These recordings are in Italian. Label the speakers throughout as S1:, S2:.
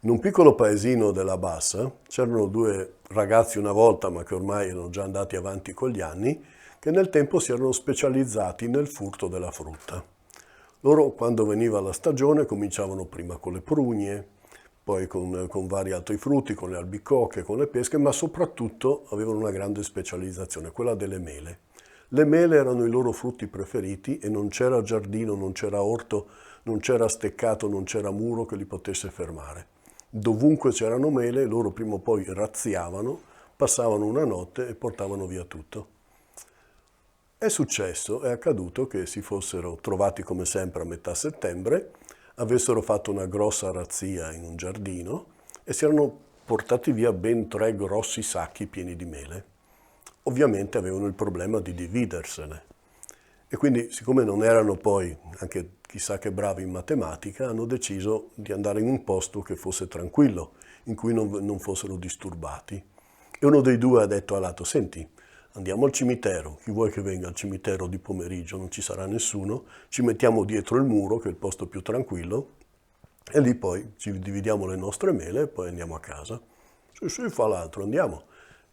S1: In un piccolo paesino della Bassa c'erano due ragazzi una volta, ma che ormai erano già andati avanti con gli anni, che nel tempo si erano specializzati nel furto della frutta. Loro, quando veniva la stagione, cominciavano prima con le prugne, poi con vari altri frutti, con le albicocche, con le pesche, ma soprattutto avevano una grande specializzazione, quella delle mele. Le mele erano i loro frutti preferiti e non c'era giardino, non c'era orto, non c'era steccato, non c'era muro che li potesse fermare. Dovunque c'erano mele, loro prima o poi razziavano, passavano una notte e portavano via tutto. È accaduto che si fossero trovati come sempre a metà settembre, avessero fatto una grossa razzia in un giardino e si erano portati via ben 3 grossi sacchi pieni di mele. Ovviamente avevano il problema di dividersene. E quindi, siccome non erano poi anche chissà che bravi in matematica, hanno deciso di andare in un posto che fosse tranquillo, in cui non fossero disturbati. E uno dei due ha detto all'altro: senti, andiamo al cimitero, chi vuoi che venga al cimitero di pomeriggio? Non ci sarà nessuno, ci mettiamo dietro il muro, che è il posto più tranquillo, e lì poi ci dividiamo le nostre mele e poi andiamo a casa. Sì, fa l'altro, andiamo.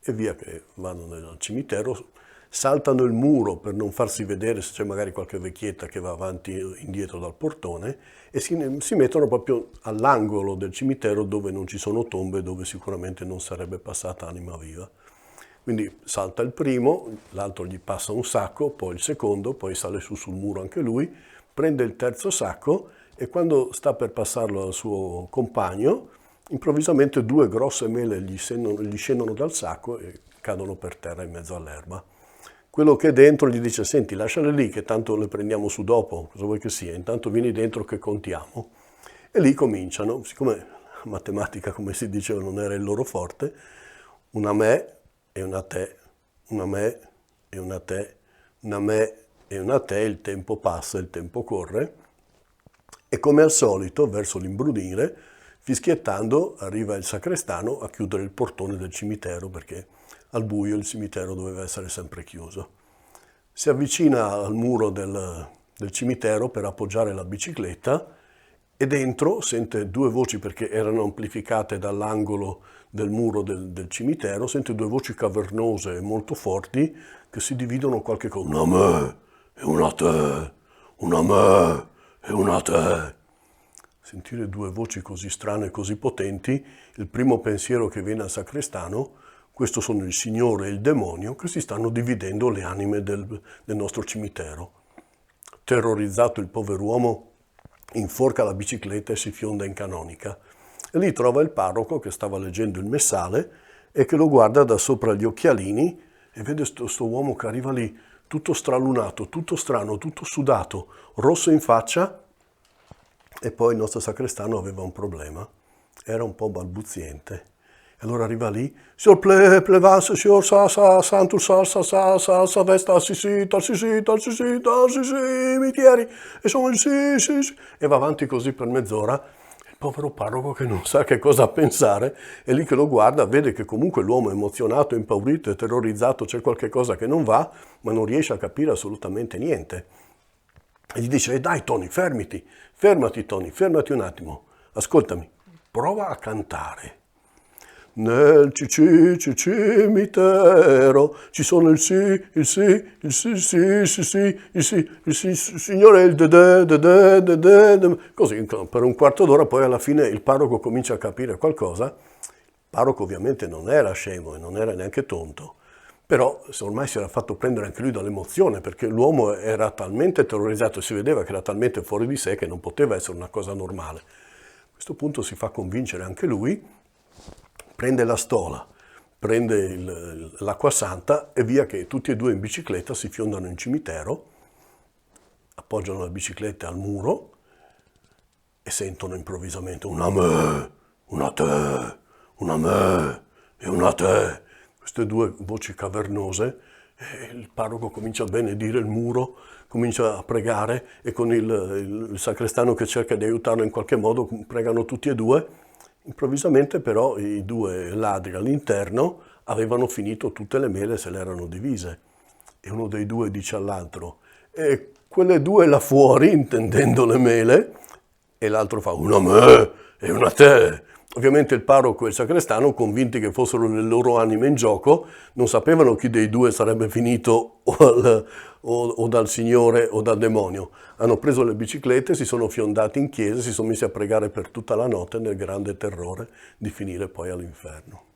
S1: E via che vanno al cimitero, saltano il muro per non farsi vedere se c'è magari qualche vecchietta che va avanti e indietro dal portone e si mettono proprio all'angolo del cimitero dove non ci sono tombe, dove sicuramente non sarebbe passata anima viva. Quindi salta il primo, l'altro gli passa un sacco, poi il secondo, poi sale su sul muro anche lui, prende il terzo sacco e quando sta per passarlo al suo compagno, improvvisamente 2 grosse mele gli scendono dal sacco e cadono per terra in mezzo all'erba. Quello che è dentro gli dice: senti, lasciale lì che tanto le prendiamo su dopo, cosa vuoi che sia, intanto vieni dentro che contiamo. E lì cominciano, siccome la matematica, come si diceva, non era il loro forte, una me e una te, una me e una te, una me e una te, il tempo passa, il tempo corre, e come al solito, verso l'imbrunire, fischiettando, arriva il sacrestano a chiudere il portone del cimitero, perché al buio il cimitero doveva essere sempre chiuso. Si avvicina al muro del cimitero per appoggiare la bicicletta e dentro sente 2 voci, perché erano amplificate dall'angolo del muro del cimitero, sente 2 voci cavernose e molto forti che si dividono qualche cosa. Una me e una te, una me e una te. Sentire 2 voci così strane e così potenti, il primo pensiero che viene al sacrestano: questo sono il Signore e il demonio che si stanno dividendo le anime del nostro cimitero. Terrorizzato, il pover'uomo inforca la bicicletta e si fionda in canonica. E lì trova il parroco che stava leggendo il messale e che lo guarda da sopra gli occhialini e vede sto uomo che arriva lì tutto stralunato, tutto strano, tutto sudato, rosso in faccia. E poi il nostro sacrestano aveva un problema, era un po' balbuziente. E allora arriva lì: Signor plevase, signor santul salsa, vesta, sì, mitieri, e sono il sì. E va avanti così per mezz'ora. Il povero parroco che non sa che cosa pensare, è lì che lo guarda, vede che comunque l'uomo è emozionato, impaurito e terrorizzato, c'è qualche cosa che non va, ma non riesce a capire assolutamente niente. E gli dice: dai Tony, fermati Tony, fermati un attimo, ascoltami, prova a cantare. Nel cimitero ci sono il sì, il signore il de. Così per un quarto d'ora, poi alla fine il parroco comincia a capire qualcosa. Il parroco ovviamente non era scemo e non era neanche tonto, però ormai si era fatto prendere anche lui dall'emozione, perché l'uomo era talmente terrorizzato e si vedeva che era talmente fuori di sé che non poteva essere una cosa normale. A questo punto si fa convincere anche lui, prende la stola, prende l'acqua santa e via che tutti e due in bicicletta si fiondano in cimitero, appoggiano la bicicletta al muro e sentono improvvisamente una me, una te, una me e una te. Queste 2 voci cavernose, e il parroco comincia a benedire il muro, comincia a pregare e con il sacrestano che cerca di aiutarlo in qualche modo, pregano tutti e due. Improvvisamente però i 2 ladri all'interno avevano finito tutte le mele, se le erano divise. E uno dei 2 dice all'altro: e quelle 2 là fuori, intendendo le mele, e l'altro fa: una me e una te. Ovviamente il parroco e il sacrestano, convinti che fossero le loro anime in gioco, non sapevano chi dei due sarebbe finito o dal Signore o dal demonio. Hanno preso le biciclette, si sono fiondati in chiesa, si sono messi a pregare per tutta la notte nel grande terrore di finire poi all'inferno.